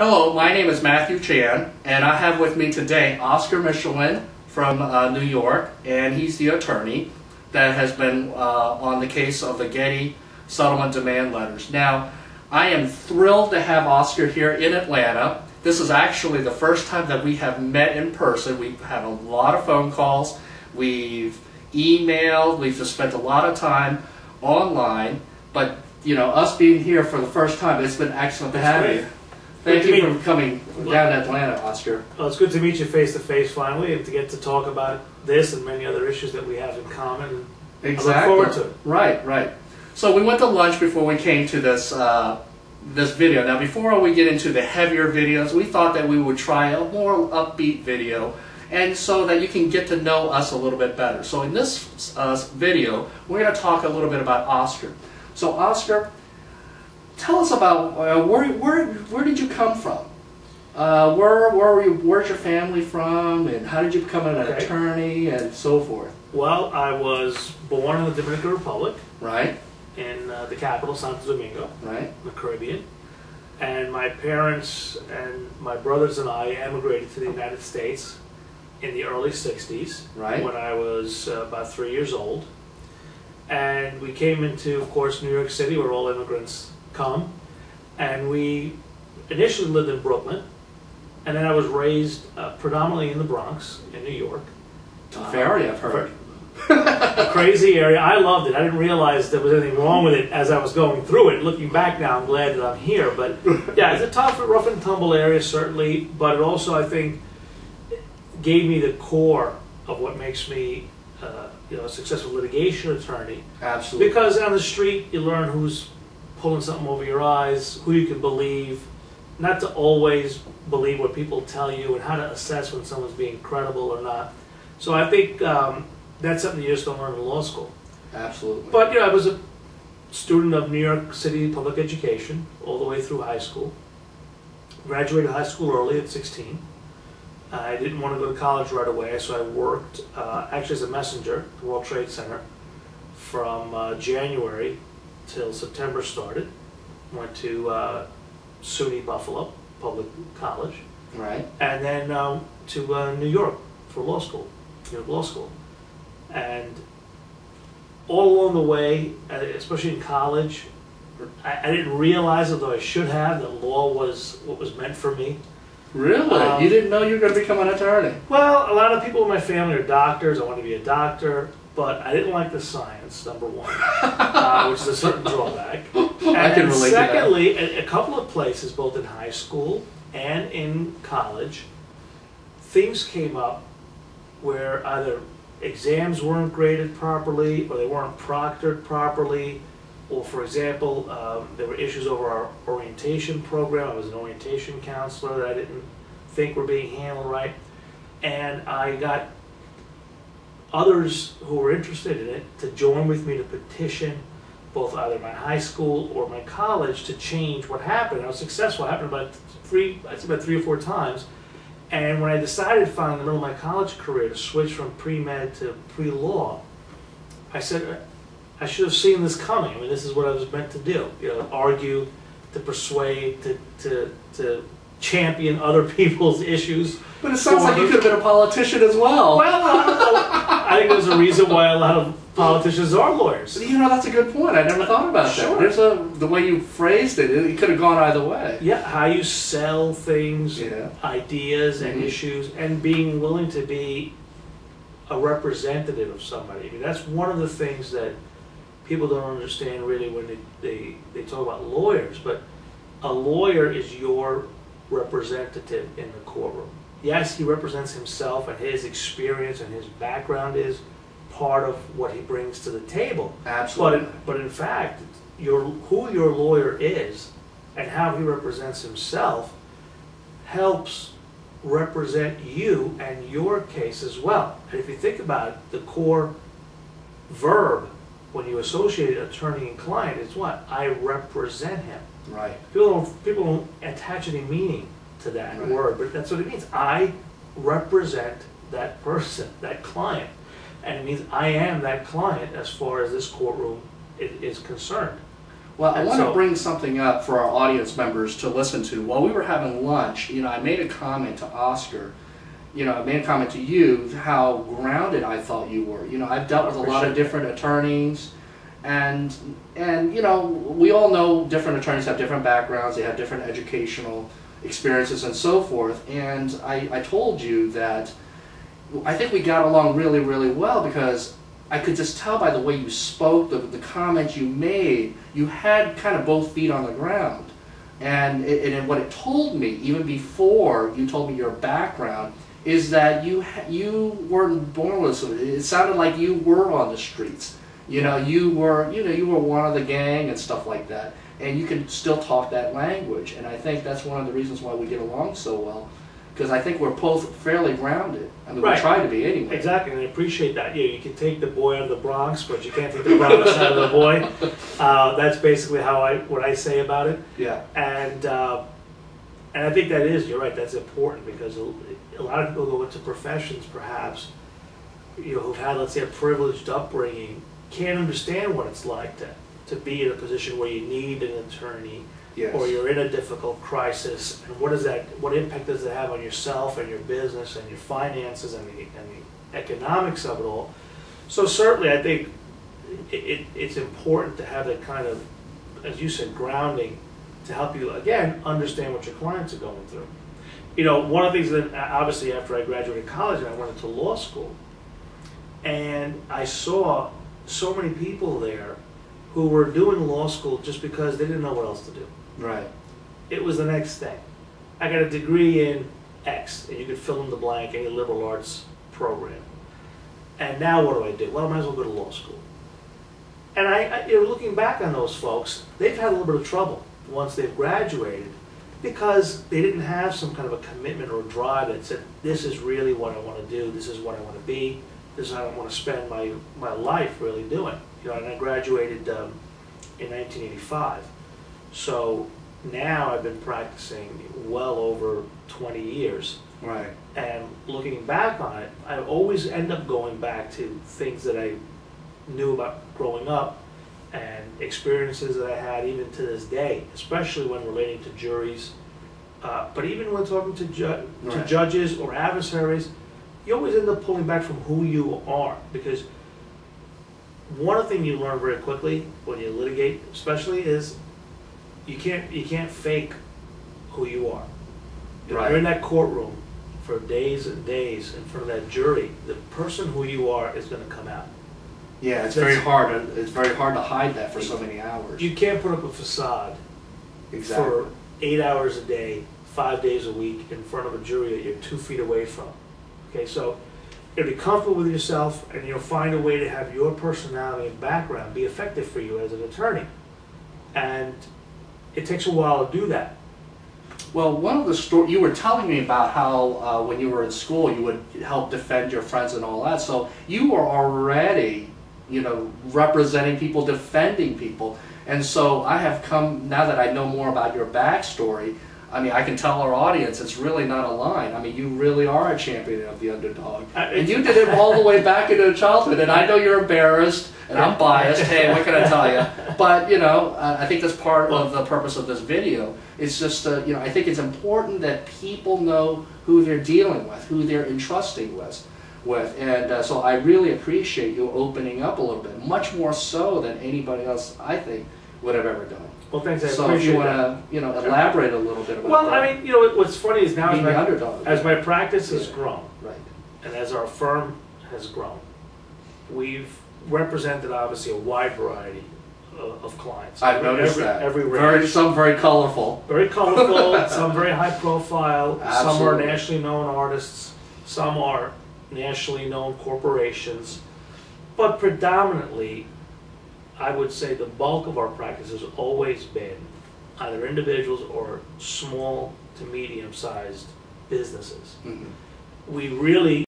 Hello, my name is Matthew Chan, and I have with me today Oscar Michelen from New York, and he's the attorney that has been on the case of the Getty settlement demand letters. Now, I am thrilled to have Oscar here in Atlanta. This is actually the first time that we have met in person. We've had a lot of phone calls, we've emailed, we've just spent a lot of time online, but you know, us being here for the first time, it's been excellent to have you. Thank you for coming down to Atlanta, Oscar. Well, it's good to meet you face to face finally, and to get to talk about this and many other issues that we have in common. Exactly. I look forward to it. Right, right. So we went to lunch before we came to this this video. Now, before we get into the heavier videos, we thought that we would try a more upbeat video, and so that you can get to know us a little bit better. So in this video, we're going to talk a little bit about Oscar. So Oscar, tell us about where did you come from? Where's your family from, and how did you become an attorney, and so forth? Well, I was born in the Dominican Republic. Right. In the capital, Santo Domingo. Right. In the Caribbean. And my parents and my brothers and I emigrated to the United States in the early 60s. Right. When I was about 3 years old. And we came into, of course, New York City, where all immigrants come. And we initially lived in Brooklyn. And then I was raised predominantly in the Bronx, in New York. Tough area, I've heard. A crazy area. I loved it. I didn't realize there was anything wrong with it as I was going through it. Looking back now, I'm glad that I'm here. But yeah, it's a tough, rough and tumble area, certainly. But it also, I think, gave me the core of what makes me a successful litigation attorney. Absolutely. Because on the street, you learn who's pulling something over your eyes, who you can believe, not to always believe what people tell you, and how to assess when someone's being credible or not. So I think that's something you just don't learn in law school. Absolutely. But I was a student of New York City public education all the way through high school. Graduated high school early at 16. I didn't want to go to college right away, so I worked actually as a messenger at the World Trade Center from January till September started. Went to SUNY Buffalo Public College. Right. And then to New York for law school, New York Law School. And all along the way, especially in college, I didn't realize, although I should have, that law was what was meant for me. Really? You didn't know you were going to become an attorney? Well, a lot of people in my family are doctors. I wanted to be a doctor, but I didn't like the science, number one, which is a certain drawback. And I can relate secondly, to that. a couple of places, both in high school and in college, things came up where either exams weren't graded properly, or they weren't proctored properly, or for example, there were issues over our orientation program. I was an orientation counselor that I didn't think were being handled right. And I got others who were interested in it to join with me to petition both either my high school or my college to change what happened. I was successful. It happened about three or four times. And when I decided finally in the middle of my college career to switch from pre-med to pre-law, I said, I should have seen this coming. I mean, this is what I was meant to do. Argue, to persuade, to champion other people's issues. But it sounds like you could have been a politician as well. Well, I don't know. I think there's a reason why a lot of politicians are lawyers. That's a good point. I never thought about that. There's the way you phrased it, it could have gone either way. Yeah, how you sell things, ideas and issues, and being willing to be a representative of somebody. I mean, that's one of the things that people don't understand really when they talk about lawyers, but a lawyer is your representative in the courtroom. Yes, he represents himself, and his experience and his background is part of what he brings to the table. Absolutely. But in fact, who your lawyer is and how he represents himself helps represent you and your case as well. And if you think about it, the core verb when you associate attorney and client is what? I represent him. Right. People don't attach any meaning to that word, but that's what it means. I represent that person, that client. And it means I am that client as far as this courtroom is concerned. Well, I And want to so- bring something up for our audience members to listen to. While we were having lunch, I made a comment to Oscar. I made a comment to you how grounded I thought you were. I've dealt with a lot of different attorneys, and we all know different attorneys have different backgrounds, they have different educational experiences and so forth. And I told you that I think we got along really, really well because I could just tell by the way you spoke, the comments you made, you had kind of both feet on the ground. And what it told me, even before you told me your background, is that you weren't born with it. It sounded like you were on the streets. You were one of the gang and stuff like that. And you can still talk that language. And I think that's one of the reasons why we get along so well. Because I think we're both fairly grounded. I mean, Right. we try to be anyway. Exactly, and I appreciate that. You can take the boy out of the Bronx, but you can't take the Bronx out of the boy. That's basically what I say about it. Yeah. And I think that is, you're right, that's important because a lot of people go into professions perhaps, who've had, let's say, a privileged upbringing, can't understand what it's like to be in a position where you need an attorney. Yes. Or you're in a difficult crisis, and what impact does it have on yourself and your business and your finances and the economics of it all? So certainly I think it's important to have that kind of, as you said, grounding to help you, again, understand what your clients are going through. One of the things that, obviously after I graduated college, I went into law school, and I saw so many people there who were doing law school just because they didn't know what else to do. Right. It was the next thing. I got a degree in X, and you could fill in the blank, any liberal arts program. And now what do? Well, I might as well go to law school. And looking back on those folks, they've had a little bit of trouble once they've graduated because they didn't have some kind of a commitment or drive that said, this is really what I want to do, this is what I want to be, this is how I want to spend my life really doing. And I graduated in 1985. So now I've been practicing well over 20 years. Right. And looking back on it, I always end up going back to things that I knew about growing up and experiences that I had even to this day, especially when relating to juries. But even when talking to Right. judges or adversaries, you always end up pulling back from who you are, because one thing you learn very quickly when you litigate, especially, is you can't fake who you are. If Right. you're in that courtroom for days and days in front of that jury, the person who you are is going to come out. Yeah, it's very hard. It's very hard to hide that for so many hours. You can't put up a facade Exactly. for 8 hours a day, 5 days a week in front of a jury that you're 2 feet away from. Okay, so you'll be comfortable with yourself, and you'll find a way to have your personality and background be effective for you as an attorney. And it takes a while to do that. Well, one of the stories you were telling me about how when you were in school you would help defend your friends and all that. So you were already, representing people, defending people. And so I have come, now that I know more about your backstory, I mean, I can tell our audience it's really not a line. I mean, you really are a champion of the underdog. And you did it all the way back into childhood. And I know you're embarrassed, and I'm biased. Hey, what can I tell you? But, I think that's part of the purpose of this video. It's just, I think it's important that people know who they're dealing with, who they're entrusting with. And so I really appreciate you opening up a little bit, much more so than anybody else, I think, would have ever done. Well, thanks. I So appreciate if you that. want to, elaborate a little bit about Well, that. I mean, what's funny is now Being the underdog. as my practice has Yeah. grown, Right. and as our firm has grown, we've represented obviously a wide variety of clients. I've noticed that. Every range. Some very colorful. Very colorful, some very high profile, some are Absolutely. nationally known artists, some are nationally known corporations, but predominantly, I would say the bulk of our practice has always been either individuals or small to medium-sized businesses. Mhm. We really